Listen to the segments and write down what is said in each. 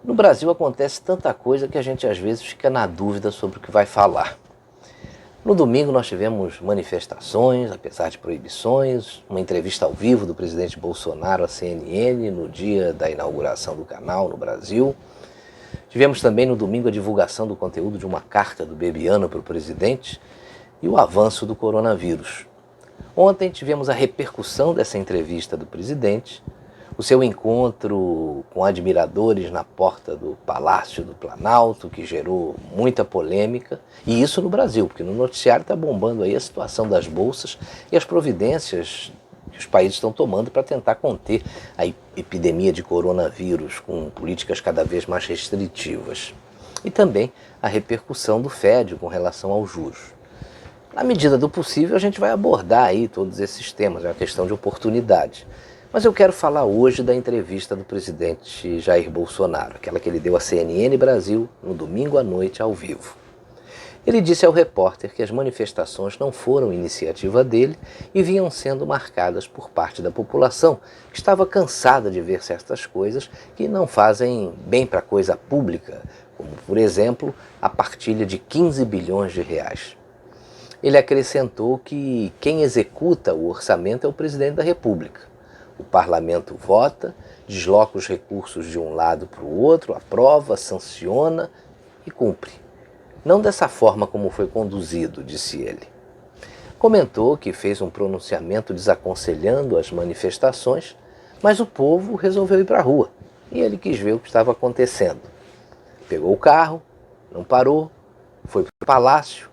No Brasil acontece tanta coisa que a gente às vezes fica na dúvida sobre o que vai falar. No domingo nós tivemos manifestações, apesar de proibições, uma entrevista ao vivo do presidente Bolsonaro à CNN no dia da inauguração do canal no Brasil. Tivemos também no domingo a divulgação do conteúdo de uma carta do Bebiano para o presidente e o avanço do coronavírus. Ontem tivemos a repercussão dessa entrevista do presidente, o seu encontro com admiradores na porta do Palácio do Planalto, que gerou muita polêmica, e isso no Brasil, porque no noticiário está bombando aí a situação das bolsas e as providências que os países estão tomando para tentar conter a epidemia de coronavírus com políticas cada vez mais restritivas. E também a repercussão do FED com relação aos juros. Na medida do possível, a gente vai abordar aí todos esses temas, é uma questão de oportunidade. Mas eu quero falar hoje da entrevista do presidente Jair Bolsonaro, aquela que ele deu à CNN Brasil no domingo à noite ao vivo. Ele disse ao repórter que as manifestações não foram iniciativa dele e vinham sendo marcadas por parte da população, que estava cansada de ver certas coisas que não fazem bem para a coisa pública, como, por exemplo, a partilha de 15 bilhões de reais. Ele acrescentou que quem executa o orçamento é o presidente da República. O parlamento vota, desloca os recursos de um lado para o outro, aprova, sanciona e cumpre. Não dessa forma como foi conduzido, disse ele. Comentou que fez um pronunciamento desaconselhando as manifestações, mas o povo resolveu ir para a rua e ele quis ver o que estava acontecendo. Pegou o carro, não parou, foi para o palácio,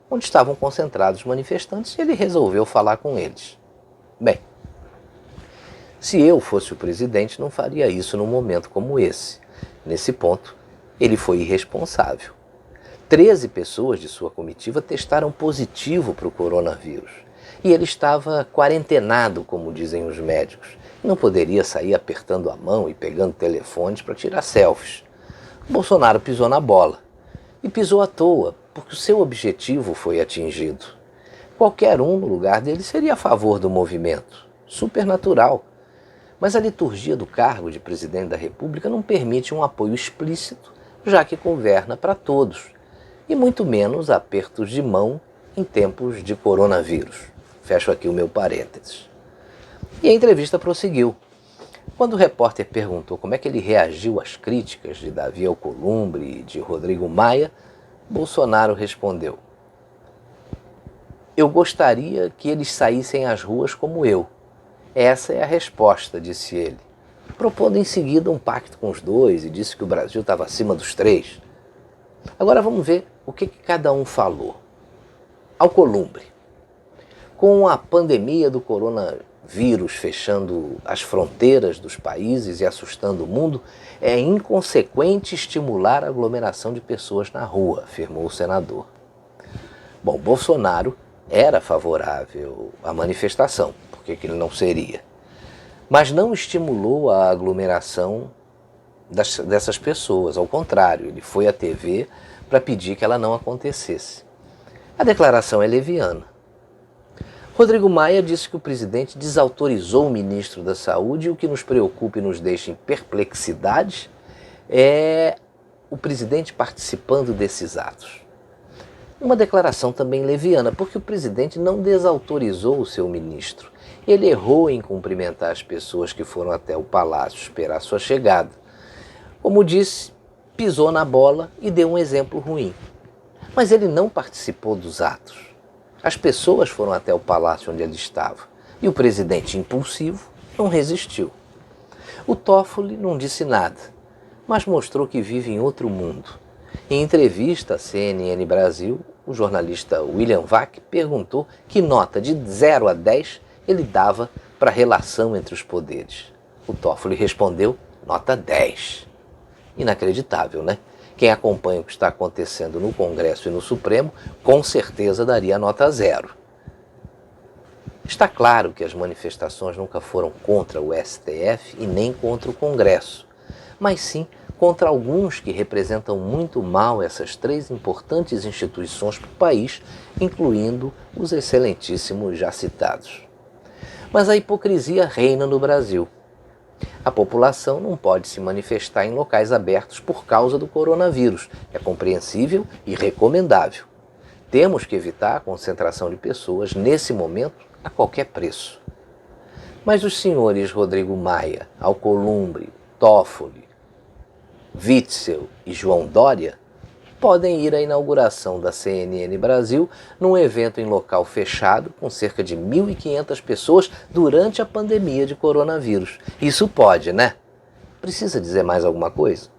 onde estavam concentrados os manifestantes, e ele resolveu falar com eles. Bem, se eu fosse o presidente, não faria isso num momento como esse. Nesse ponto, ele foi irresponsável. 13 pessoas de sua comitiva testaram positivo para o coronavírus. E ele estava quarentenado, como dizem os médicos. Não poderia sair apertando a mão e pegando telefones para tirar selfies. Bolsonaro pisou na bola. E pisou à toa, porque o seu objetivo foi atingido. Qualquer um no lugar dele seria a favor do movimento. Supernatural. Mas a liturgia do cargo de presidente da República não permite um apoio explícito, já que governa para todos, e muito menos apertos de mão em tempos de coronavírus. Fecho aqui o meu parênteses. E a entrevista prosseguiu. Quando o repórter perguntou como é que ele reagiu às críticas de Davi Alcolumbre e de Rodrigo Maia, Bolsonaro respondeu: "Eu gostaria que eles saíssem às ruas como eu. Essa é a resposta", disse ele, propondo em seguida um pacto com os dois e disse que o Brasil estava acima dos três. Agora vamos ver o que cada um falou. Alcolumbre. Com a pandemia do coronavírus fechando as fronteiras dos países e assustando o mundo, é inconsequente estimular a aglomeração de pessoas na rua, afirmou o senador. Bom, Bolsonaro era favorável à manifestação, por que ele não seria? Mas não estimulou a aglomeração dessas pessoas, ao contrário, ele foi à TV para pedir que ela não acontecesse. A declaração é leviana. Rodrigo Maia disse que o presidente desautorizou o ministro da Saúde e o que nos preocupa e nos deixa em perplexidade é o presidente participando desses atos. Uma declaração também leviana, porque o presidente não desautorizou o seu ministro. Ele errou em cumprimentar as pessoas que foram até o palácio esperar sua chegada. Como disse, pisou na bola e deu um exemplo ruim. Mas ele não participou dos atos. As pessoas foram até o palácio onde ele estava. E o presidente, impulsivo, não resistiu. O Toffoli não disse nada, mas mostrou que vive em outro mundo. Em entrevista à CNN Brasil, o jornalista William Vac perguntou que nota de 0 a 10 ele dava para a relação entre os poderes. O Toffoli respondeu nota 10. Inacreditável, né? Quem acompanha o que está acontecendo no Congresso e no Supremo, com certeza daria nota 0. Está claro que as manifestações nunca foram contra o STF e nem contra o Congresso, mas sim contra alguns que representam muito mal essas 3 importantes instituições para o país, incluindo os excelentíssimos já citados. Mas a hipocrisia reina no Brasil. A população não pode se manifestar em locais abertos por causa do coronavírus. É compreensível e recomendável. Temos que evitar a concentração de pessoas nesse momento a qualquer preço. Mas os senhores Rodrigo Maia, Alcolumbre, Toffoli, Witzel e João Dória podem ir à inauguração da CNN Brasil num evento em local fechado com cerca de 1.500 pessoas durante a pandemia de coronavírus. Isso pode, né? Precisa dizer mais alguma coisa?